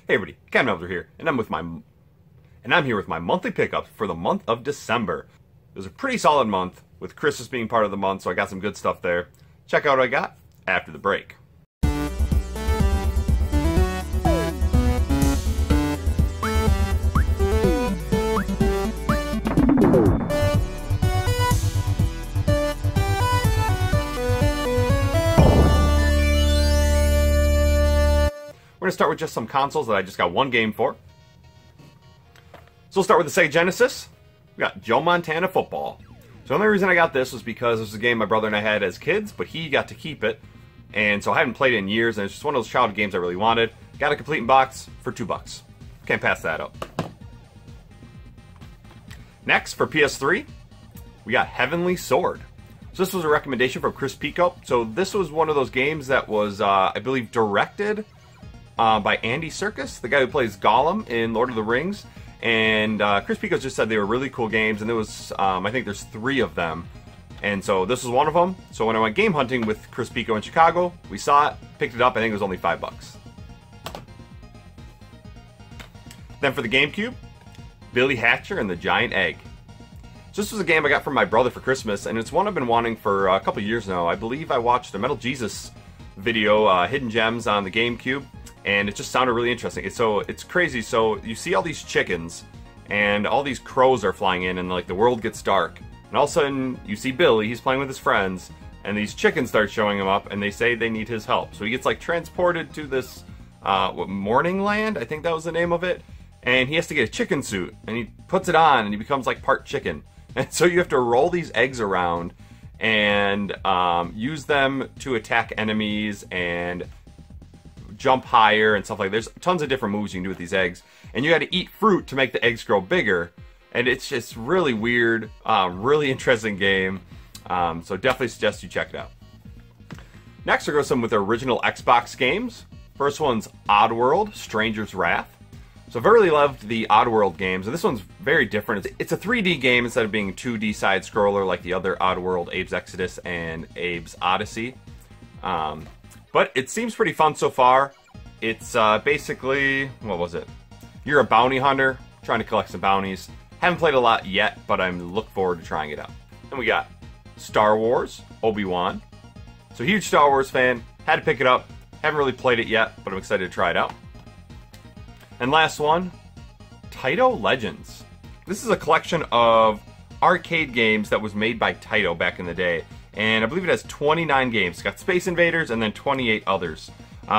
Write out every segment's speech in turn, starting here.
Hey everybody, Captain Algebra here, and I'm here with my monthly pickups for the month of December. It was a pretty solid month, with Christmas being part of the month, so I got some good stuff there. Check out what I got after the break. We're going to start with just some consoles that I just got one game for. So we'll start with the Sega Genesis. We got Joe Montana Football. So the only reason I got this was because this was a game my brother and I had as kids, but he got to keep it. And so I haven't played it in years, and it's just one of those childhood games I really wanted. Got a complete in box for $2. Can't pass that up. Next, for PS3, we got Heavenly Sword. So this was a recommendation from Chris Pico. So this was one of those games that was, I believe, directed by Andy Serkis, the guy who plays Gollum in Lord of the Rings. And Chris Pico just said they were really cool games, and there was, I think there's 3 of them. And so this was one of them. So when I went game hunting with Chris Pico in Chicago, we saw it, picked it up, I think it was only $5. Then for the GameCube, Billy Hatcher and the Giant Egg. So this was a game I got from my brother for Christmas, and it's one I've been wanting for a couple years now. I believe I watched a Metal Jesus video, Hidden Gems, on the GameCube. And it just sounded really interesting. It's crazy. So you see all these chickens, and all these crows are flying in, and like the world gets dark. And all of a sudden, you see Billy. He's playing with his friends, and these chickens start showing him up, and they say they need his help. So he gets like transported to this Morning Land, I think that was the name of it. And he has to get a chicken suit, and he puts it on, and he becomes like part chicken. And so you have to roll these eggs around and use them to attack enemies and jump higher and stuff like that. There's tons of different moves you can do with these eggs, and you got to eat fruit to make the eggs grow bigger, and it's just really weird, really interesting game. So definitely suggest you check it out. Next, we'll go some with the original Xbox games. First one's Oddworld: Stranger's Wrath. So I've really loved the Oddworld games, and this one's very different. It's a 3D game instead of being 2D side scroller like the other Oddworld, Abe's Exodus and Abe's Odyssey. But it seems pretty fun so far. It's basically, what was it? You're a bounty hunter trying to collect some bounties. Haven't played a lot yet, but I'm looking forward to trying it out. Then we got Star Wars: Obi-Wan. So huge Star Wars fan, had to pick it up. Haven't really played it yet, but I'm excited to try it out. And last one, Taito Legends. This is a collection of arcade games that was made by Taito back in the day. And I believe it has 29 games. It's got Space Invaders and then 28 others. So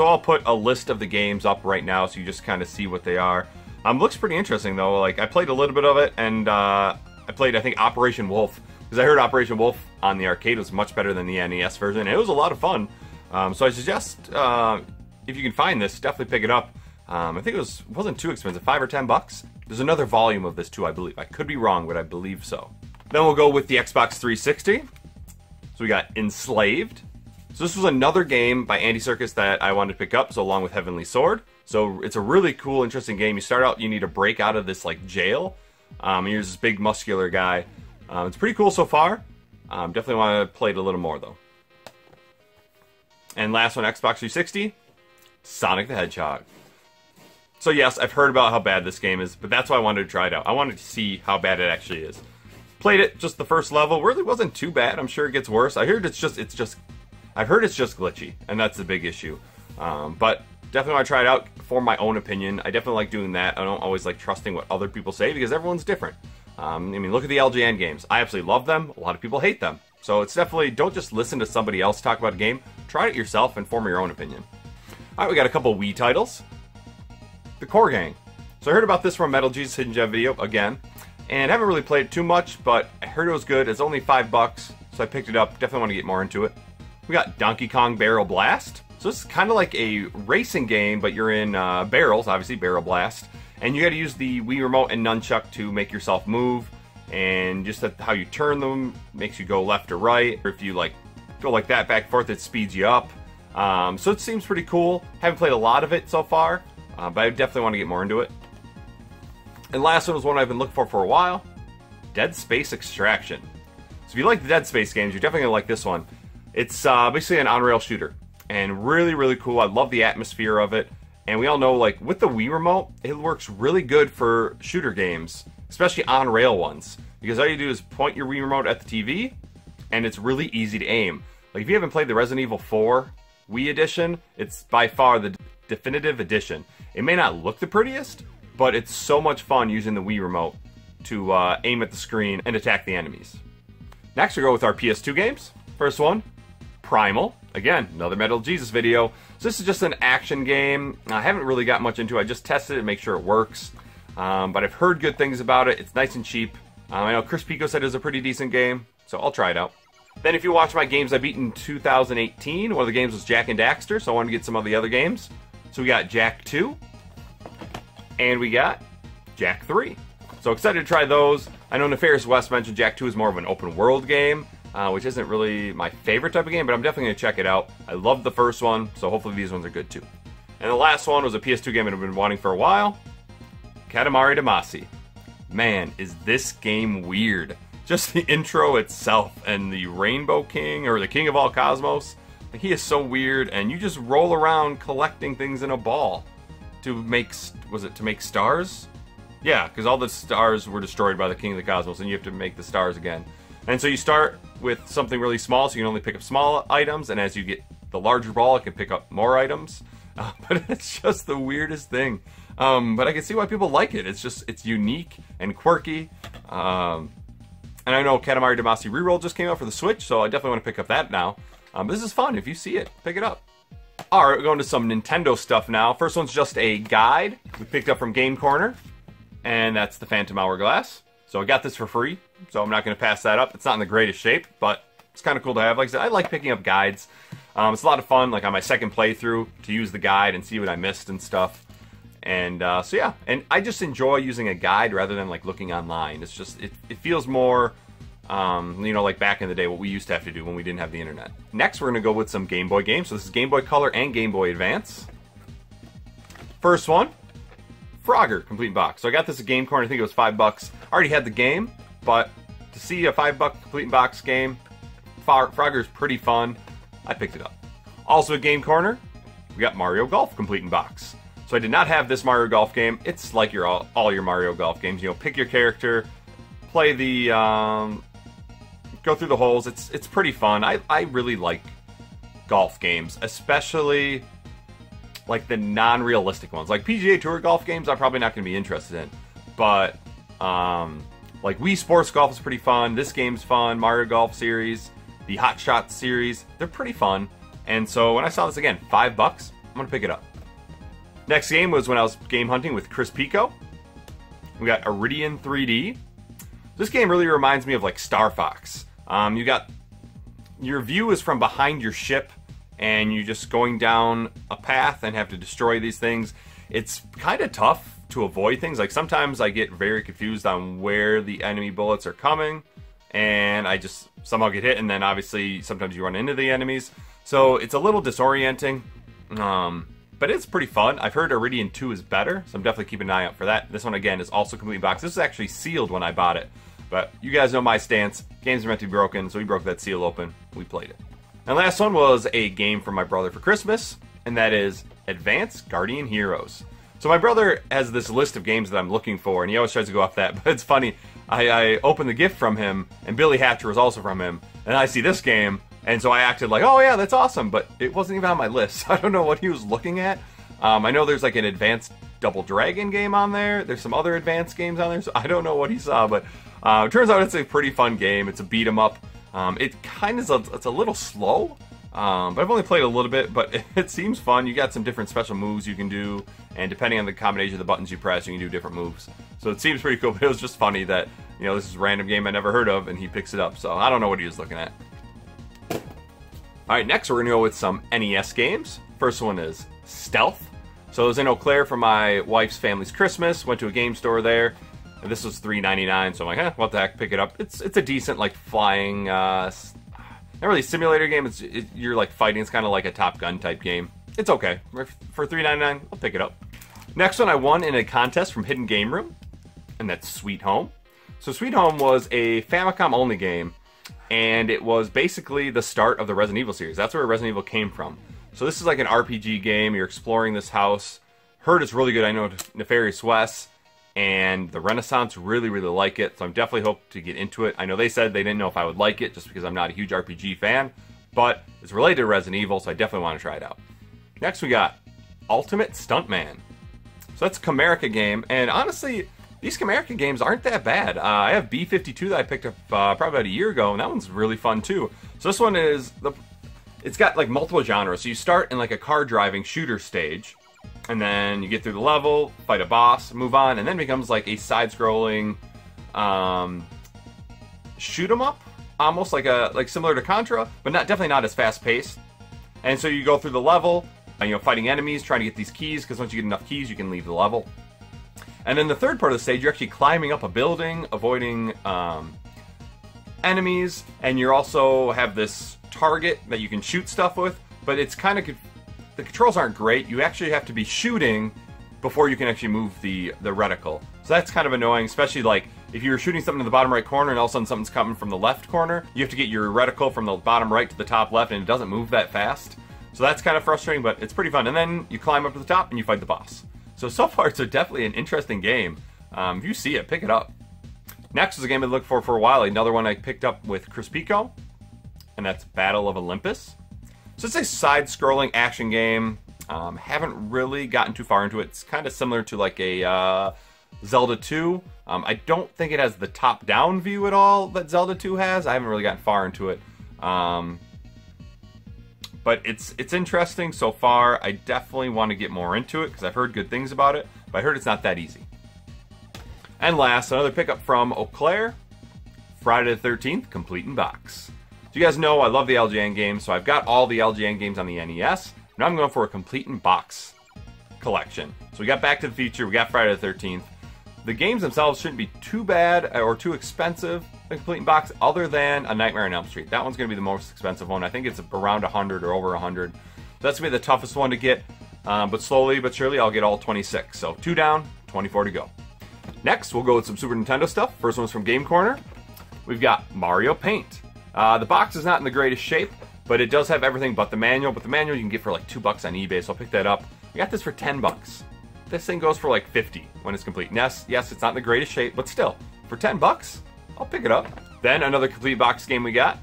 I'll put a list of the games up right now so you just kind of see what they are. Looks pretty interesting though. Like, I played a little bit of it, and I played, I think, Operation Wolf. Because I heard Operation Wolf on the arcade was much better than the NES version. And it was a lot of fun. So I suggest, if you can find this, definitely pick it up. I think it wasn't too expensive, $5 or $10. There's another volume of this too, I believe. I could be wrong, but I believe so. Then we'll go with the Xbox 360. So we got Enslaved. So this was another game by Andy Serkis that I wanted to pick up, so along with Heavenly Sword. So it's a really cool, interesting game. You start out, you need to break out of this like jail. And you're this big, muscular guy. It's pretty cool so far. Definitely want to play it a little more though. And last one, Xbox 360, Sonic the Hedgehog. So yes, I've heard about how bad this game is, but that's why I wanted to try it out. I wanted to see how bad it actually is. Played it, just the first level, really wasn't too bad. I'm sure it gets worse. I've heard it's just glitchy, and that's the big issue. But definitely want to try it out for my own opinion. I definitely like doing that. I don't always like trusting what other people say because everyone's different. I mean, look at the LGN games. I absolutely love them. A lot of people hate them. So it's definitely, don't just listen to somebody else talk about a game. Try it yourself and form your own opinion. All right, we got a couple Wii titles. The Core Gang. So I heard about this from Metal Jesus Hidden Gem video again. And I haven't really played it too much, but I heard it was good. It's only $5, so I picked it up. Definitely want to get more into it. We got Donkey Kong Barrel Blast. So this is kind of like a racing game, but you're in barrels, obviously, Barrel Blast. And you got to use the Wii Remote and Nunchuck to make yourself move. And just how you turn them makes you go left or right. Or if you like go like that back and forth, it speeds you up. So it seems pretty cool. Haven't played a lot of it so far, but I definitely want to get more into it. And last one was one I've been looking for a while. Dead Space Extraction. So if you like the Dead Space games, you're definitely going to like this one. It's basically an on-rail shooter. And really, really cool. I love the atmosphere of it. And we all know, like, with the Wii Remote, it works really good for shooter games, especially on-rail ones. Because all you do is point your Wii Remote at the TV, and it's really easy to aim. Like, if you haven't played the Resident Evil 4 Wii Edition, it's by far the definitive edition. It may not look the prettiest, but it's so much fun using the Wii Remote to aim at the screen and attack the enemies. Next, we go with our PS2 games. First one, Primal. Again, another Metal Jesus video. So this is just an action game. I haven't really got much into it. I just tested it to make sure it works. But I've heard good things about it. It's nice and cheap. I know Chris Pico said it was a pretty decent game, so I'll try it out. Then if you watch my games I beat in 2018, one of the games was Jak and Daxter, so I wanted to get some of the other games. So we got Jak 2, and we got Jak 3. So excited to try those. I know Nefarious West mentioned Jak 2 is more of an open world game, which isn't really my favorite type of game, but I'm definitely going to check it out. I loved the first one, so hopefully these ones are good too. And the last one was a PS2 game that I've been wanting for a while, Katamari Damacy. Man, is this game weird. Just the intro itself and the Rainbow King, or the King of all Cosmos, like, he is so weird, and you just roll around collecting things in a ball to make, was it to make stars? Yeah, because all the stars were destroyed by the King of the Cosmos, and you have to make the stars again. And so you start with something really small, so you can only pick up small items, and as you get the larger ball, it can pick up more items. But it's just the weirdest thing. But I can see why people like it. It's unique and quirky. And I know Katamari Damacy Reroll just came out for the Switch, so I definitely want to pick up that now. This is fun. If you see it, pick it up. Alright, we're going to some Nintendo stuff now. First one's just a guide we picked up from Game Corner, and that's the Phantom Hourglass. So I got this for free, so I'm not going to pass that up. It's not in the greatest shape, but it's kind of cool to have. Like I said, I like picking up guides. It's a lot of fun, like on my second playthrough, to use the guide and see what I missed and stuff. And so yeah, and I just enjoy using a guide rather than like looking online. It's just, it feels more, you know, like back in the day, what we used to have to do when we didn't have the internet. Next, we're going to go with some Game Boy games. So this is Game Boy Color and Game Boy Advance. First one, Frogger Complete Box. So I got this at Game Corner, I think it was $5. I already had the game, but to see a $5 Complete Box game, Frogger's pretty fun. I picked it up. Also at Game Corner, we got Mario Golf Complete in Box. So I did not have this Mario Golf game. It's like all your Mario Golf games. You know, pick your character, play the, go through the holes. It's pretty fun. I really like golf games, especially like the non-realistic ones. Like PGA Tour golf games, I'm probably not going to be interested in. But like Wii Sports Golf is pretty fun. This game's fun. Mario Golf series, the Hot Shots series, they're pretty fun. And so when I saw this again, $5, I'm going to pick it up. Next game was when I was game hunting with Chris Pico. We got Iridian 3D. This game really reminds me of like Star Fox. You got, your view is from behind your ship, and you're just going down a path and have to destroy these things. It's kind of tough to avoid things. Like sometimes I get very confused on where the enemy bullets are coming, and I just somehow get hit, and then obviously sometimes you run into the enemies. So it's a little disorienting. But it's pretty fun. I've heard Iridian 2 is better, so I'm definitely keeping an eye out for that. This one, again, is also complete box. This is actually sealed when I bought it. But you guys know my stance. Games are meant to be broken, so we broke that seal open. We played it. And last one was a game from my brother for Christmas, and that is Advanced Guardian Heroes. So my brother has this list of games that I'm looking for, and he always tries to go off that. But it's funny. I opened the gift from him, and Billy Hatcher was also from him, and I see this game. And so I acted like, oh yeah, that's awesome, but it wasn't even on my list. I don't know what he was looking at. I know there's like an Advanced Double Dragon game on there. There's some other advanced games on there, so I don't know what he saw, but it turns out it's a pretty fun game. It's a beat 'em up. It kind of it's a little slow, but I've only played a little bit, but it seems fun. You got some different special moves you can do, and depending on the combination of the buttons you press, you can do different moves. So it seems pretty cool, but it was just funny that, you know, this is a random game I never heard of, and he picks it up, so I don't know what he was looking at. Alright, next we're going to go with some NES games. First one is Stealth. So I was in Eau Claire for my wife's family's Christmas, went to a game store there, and this was $3.99, so I'm like, what the heck, pick it up. It's a decent, like, flying, not really simulator game, you're, like, fighting, it's kind of like a Top Gun type game. It's okay. For $3.99, I'll pick it up. Next one I won in a contest from Hidden Game Room, and that's Sweet Home. So Sweet Home was a Famicom-only game, and it was basically the start of the Resident Evil series. That's where Resident Evil came from. So this is like an RPG game. You're exploring this house. heard it's really good. I know Nefarious West and the Renaissance really, really like it, so I'm definitely hope to get into it. I know they said they didn't know if I would like it just because I'm not a huge RPG fan, but it's related to Resident Evil, so I definitely want to try it out. Next we got Ultimate Stuntman. So that's a Camerica game, and honestly, these Camerica games aren't that bad. I have B-52 that I picked up probably about a year ago, and that one's really fun too. So this one is, it's got like multiple genres. So you start in like a car driving shooter stage, and then you get through the level, fight a boss, move on, and then it becomes like a side-scrolling shoot 'em up, almost like similar to Contra, but definitely not as fast-paced. And so you go through the level, fighting enemies, trying to get these keys, because once you get enough keys, you can leave the level. And then the third part of the stage, you're actually climbing up a building, avoiding enemies, and you also have this target that you can shoot stuff with, but it's kind of, the controls aren't great. You actually have to be shooting before you can actually move the reticle. So that's kind of annoying, especially like if you're shooting something in the bottom right corner and all of a sudden something's coming from the left corner, you have to get your reticle from the bottom right to the top left, and it doesn't move that fast. So that's kind of frustrating, but it's pretty fun. And then you climb up to the top and you fight the boss. So far it's definitely an interesting game. If you see it, pick it up. Next is a game I've looked for a while, another one I picked up with Chris Pico, and that's Battle of Olympus. So it's a side-scrolling action game. Haven't really gotten too far into it. It's kind of similar to like a Zelda 2. I don't think it has the top-down view at all that Zelda 2 has. I haven't really gotten far into it. But it's interesting so far. I definitely want to get more into it because I've heard good things about it, but I heard it's not that easy. And last, another pickup from Eau Claire, Friday the 13th, complete in box. So you guys know I love the LJN games, so I've got all the LJN games on the NES. Now I'm going for a complete in box collection. So we got Back to the Future, we got Friday the 13th. The games themselves shouldn't be too bad or too expensive, the complete in box, other than A Nightmare on Elm Street. That one's going to be the most expensive one. I think it's around 100 or over 100. So that's going to be the toughest one to get, but slowly but surely I'll get all 26. So 2 down, 24 to go. Next, we'll go with some Super Nintendo stuff. First one's from Game Corner. We've got Mario Paint. The box is not in the greatest shape, but it does have everything but the manual. But the manual you can get for like $2 on eBay, so I'll pick that up. I got this for $10. This thing goes for like 50 when it's complete. And yes, it's not in the greatest shape, but still, for $10, I'll pick it up. Then another complete box game we got,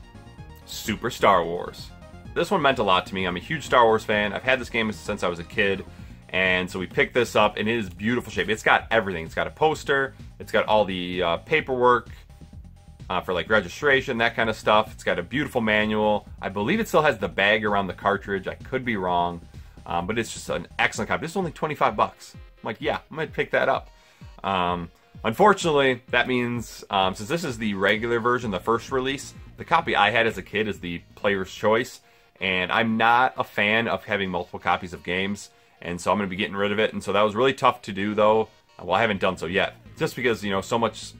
Super Star Wars. This one meant a lot to me. I'm a huge Star Wars fan. I've had this game since I was a kid. And so we picked this up, and it is beautiful shape. It's got everything. It's got a poster. It's got all the paperwork for like registration, that kind of stuff. It's got a beautiful manual. I believe it still has the bag around the cartridge. I could be wrong, but it's just an excellent copy. This is only $25. I'm like, yeah, I'm gonna pick that up. Unfortunately, that means since this is the regular version, the first release, the copy I had as a kid is the player's choice, and I'm not a fan of having multiple copies of games. And so I'm going to be getting rid of it. And so that was really tough to do, though. Well, I haven't done so yet. Just because, so much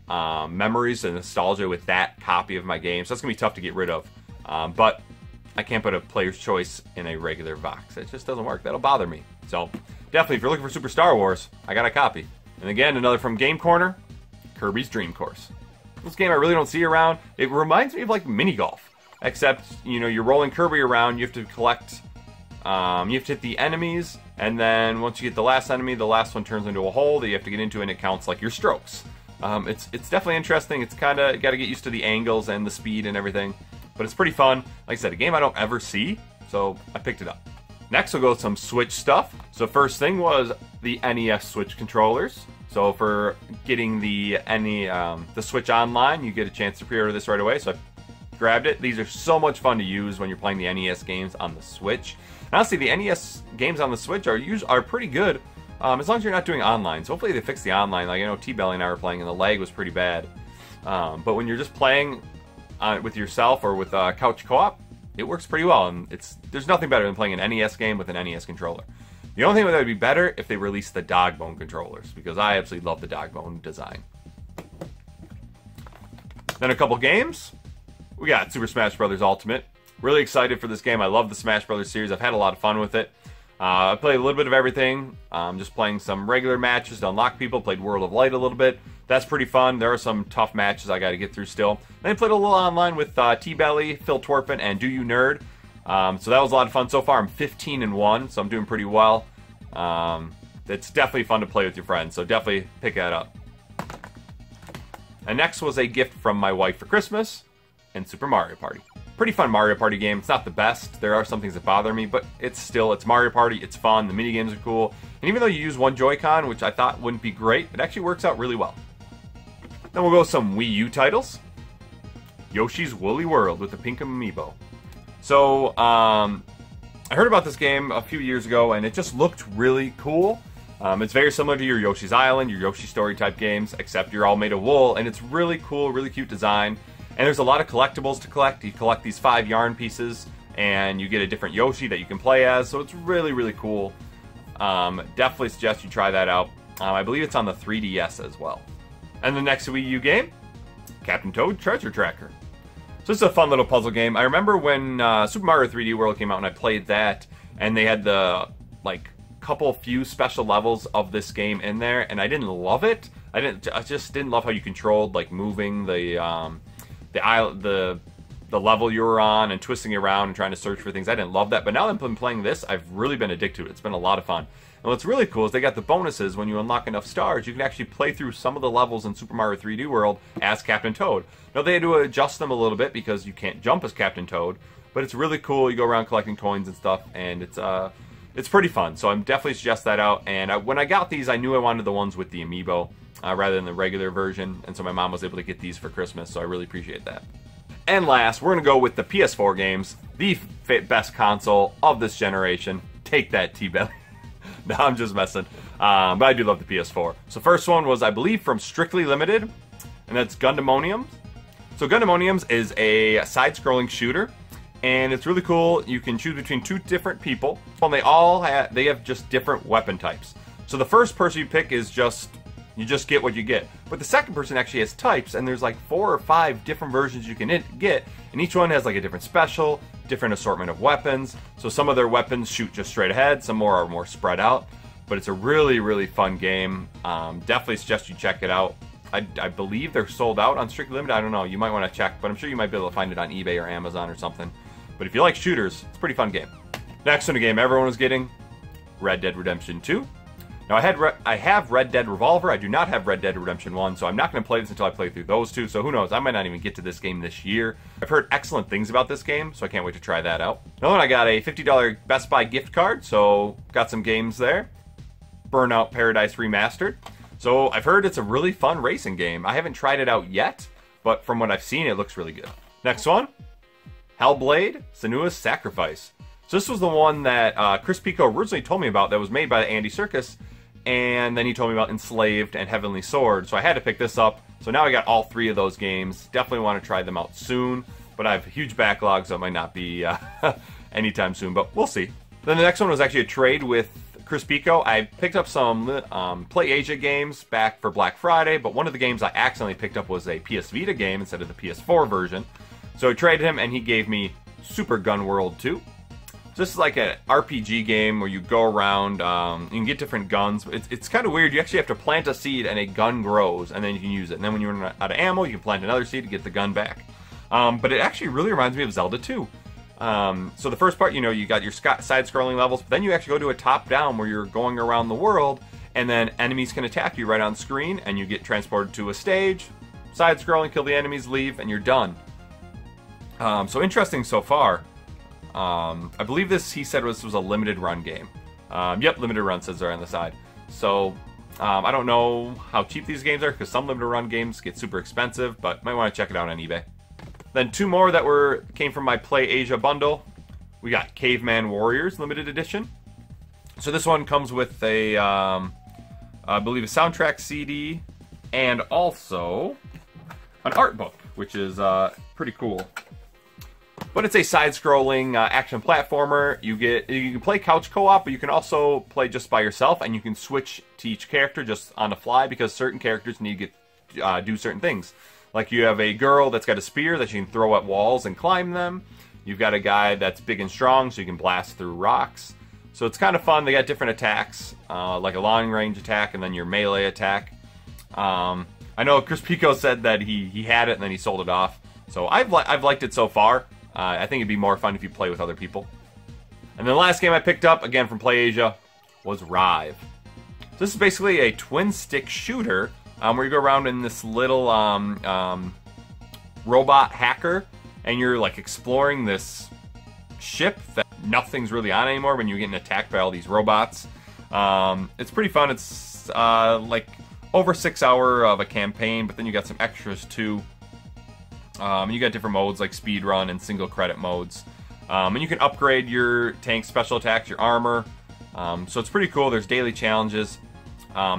memories and nostalgia with that copy of my game. So that's going to be tough to get rid of. But I can't put a player's choice in a regular box. It just doesn't work. That'll bother me. So definitely, if you're looking for Super Star Wars, I got a copy. And again, another from Game Corner, Kirby's Dream Course. This game I really don't see around. It reminds me of like mini golf. Except, you're rolling Kirby around. You have to collect... you have to hit the enemies, and then once you get the last enemy, the last one turns into a hole that you have to get into, and it counts like your strokes. It's definitely interesting. It's kind of got to get used to the angles and the speed and everything, but it's pretty fun. Like I said, a game I don't ever see, so I picked it up. Next, we'll go with some Switch stuff. So first thing was the NES Switch controllers. So for getting the Switch Online, you get a chance to pre-order this right away. So I grabbed it. These are so much fun to use when you're playing the NES games on the Switch. Honestly, the NES games on the Switch are pretty good, as long as you're not doing online. So hopefully they fix the online. Like I know T-Belly and I were playing, and the lag was pretty bad. But when you're just playing with yourself or with couch co-op, it works pretty well. And there's nothing better than playing an NES game with an NES controller. The only thing that would be better if they released the Dogbone controllers, because I absolutely love the Dogbone design. Then a couple games. We got Super Smash Bros. Ultimate. Really excited for this game. I love the Smash Bros. Series. I've had a lot of fun with it. I played a little bit of everything. Just playing some regular matches to unlock people. Played World of Light a little bit. That's pretty fun. There are some tough matches I got to get through still. Then I played a little online with T-Belly, Phil Twerpin, and Do You Nerd. So that was a lot of fun. So far, I'm 15-1, so I'm doing pretty well. It's definitely fun to play with your friends, so definitely pick that up. And next was a gift from my wife for Christmas, and Super Mario Party. Pretty fun Mario Party game. It's not the best. There are some things that bother me, but it's Mario Party. It's fun. The mini games are cool. And even though you use one Joy-Con, which I thought wouldn't be great, it actually works out really well. Then we'll go with some Wii U titles. Yoshi's Woolly World with the pink amiibo. So, I heard about this game a few years ago, and it just looked really cool. It's very similar to your Yoshi's Island, your Yoshi Story type games, except you're all made of wool, and it's really cool, really cute design. And there's a lot of collectibles to collect. You collect these 5 yarn pieces, and you get a different Yoshi that you can play as, so it's really, really cool. Definitely suggest you try that out. I believe it's on the 3DS as well. And the next Wii U game, Captain Toad Treasure Tracker. So this is a fun little puzzle game. I remember when Super Mario 3D World came out and I played that, and they had the, like, few special levels of this game in there, and I didn't love it. I just didn't love how you controlled, like, moving the level you were on and twisting around and trying to search for things. I didn't love that, but now that I've been playing this, I've really been addicted to it. It's been a lot of fun. And what's really cool is they got the bonuses. When you unlock enough stars, you can actually play through some of the levels in Super Mario 3D World as Captain Toad. Now, they had to adjust them a little bit because you can't jump as Captain Toad, but it's really cool. You go around collecting coins and stuff, and it's pretty fun. So I'm definitely suggest that out. And when I got these, I knew I wanted the ones with the amiibo rather than the regular version, and so my mom was able to get these for Christmas, so I really appreciate that. And last, we're going to go with the PS4 games, the best console of this generation. Take that, T-Belly. No, I'm just messing. But I do love the PS4. So first one was, I believe, from Strictly Limited, and that's Gundamonium. So Gundamonium is a side-scrolling shooter, and it's really cool. You can choose between 2 different people, and they have just different weapon types. So the first person you pick is you just get what you get. But the second person actually has types, and there's like 4 or 5 different versions you can get, and each one has like a different special, different assortment of weapons. So some of their weapons shoot just straight ahead, some more are more spread out. But it's a really, really fun game. Definitely suggest you check it out. I believe they're sold out on Strictly Limited. I don't know, you might want to check, but I'm sure you might be able to find it on eBay or Amazon or something. But if you like shooters, it's a pretty fun game. Next one, a game everyone was getting, Red Dead Redemption 2. Now, I have Red Dead Revolver. I do not have Red Dead Redemption 1, so I'm not going to play this until I play through those 2, so who knows, I might not even get to this game this year. I've heard excellent things about this game, so I can't wait to try that out. Another one, I got a $50 Best Buy gift card, so got some games there. Burnout Paradise Remastered. So I've heard it's a really fun racing game. I haven't tried it out yet, but from what I've seen, it looks really good. Next one, Hellblade: Senua's Sacrifice. So this was the one that Chris Pico originally told me about that was made by Andy Serkis, and then he told me about Enslaved and Heavenly Sword, so I had to pick this up. So now I got all 3 of those games. Definitely want to try them out soon, but I have a huge backlog, so it might not be anytime soon, but we'll see. Then the next one was actually a trade with Chris Pico. I picked up some Play Asia games back for Black Friday, but one of the games I accidentally picked up was a PS Vita game instead of the PS4 version. So I traded him, and he gave me Super Gun World 2. So this is like an RPG game where you go around, you can get different guns. It's kind of weird. You actually have to plant a seed, and a gun grows, and then you can use it. And then when you run out of ammo, you can plant another seed to get the gun back. But it actually really reminds me of Zelda 2. So the first part, you got your side-scrolling levels, but then you actually go to a top-down where you're going around the world, and then enemies can attack you right on screen, and you get transported to a stage, side-scrolling, kill the enemies, leave, and you're done. So interesting so far. I believe he said this was a limited run game. Yep, limited run says there on the side. So I don't know how cheap these games are, because some limited run games get super expensive, but might want to check it out on eBay. Then 2 more that came from my Play Asia bundle. We got Caveman Warriors Limited Edition. So this one comes with a, I believe, a soundtrack CD and also an art book, which is pretty cool. But it's a side-scrolling action platformer. You can play couch co-op, but you can also play just by yourself, and you can switch to each character just on the fly because certain characters need to do certain things. Like you have a girl that's got a spear that you can throw at walls and climb them. You've got a guy that's big and strong, so you can blast through rocks. So it's kind of fun. They got different attacks, like a long-range attack and then your melee attack. I know Chris Pico said that he had it and then he sold it off. So I've liked it so far. I think it'd be more fun if you play with other people. And then the last game I picked up, again from Play Asia, was Rive. This is basically a twin-stick shooter where you go around in this little robot hacker, and you're like exploring this ship that nothing's really on anymore when you're getting attacked by all these robots. It's pretty fun. It's like over 6 hours of a campaign, but then you got some extras too. And you got different modes like speedrun and single credit modes. And you can upgrade your tank special attacks, your armor. So it's pretty cool. There's daily challenges.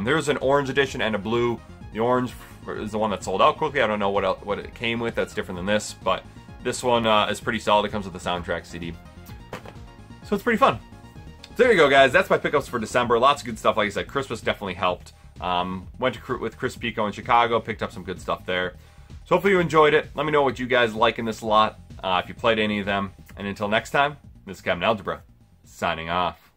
There's an orange edition and a blue. The orange is the one that sold out quickly. I don't know what it came with that's different than this, but this one is pretty solid. It comes with the soundtrack CD. So it's pretty fun. So there you go, guys. That's my pickups for December. Lots of good stuff. Like I said, Christmas definitely helped. Went with Chris Pico in Chicago. Picked up some good stuff there. So hopefully you enjoyed it. Let me know what you guys like in this lot. If you played any of them. And until next time, this is Captain Algebra, signing off.